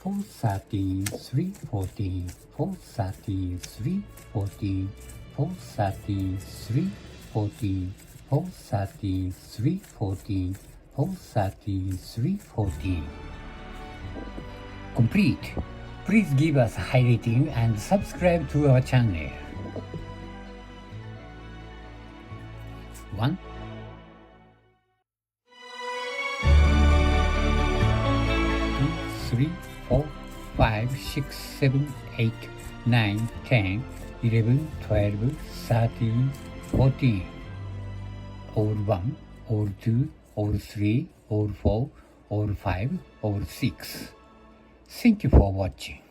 433, 40, 433, 40, 433, 40, 433, 40, 433, 40. Complete. Please give us a high rating and subscribe to our channel. 1, 2, 3, 4, 5, 6, 7, 8, 9, 10, 11, 12, 13, 14. All 1, all 2, all 3, all 4, all 5, all 6. Thank you for watching.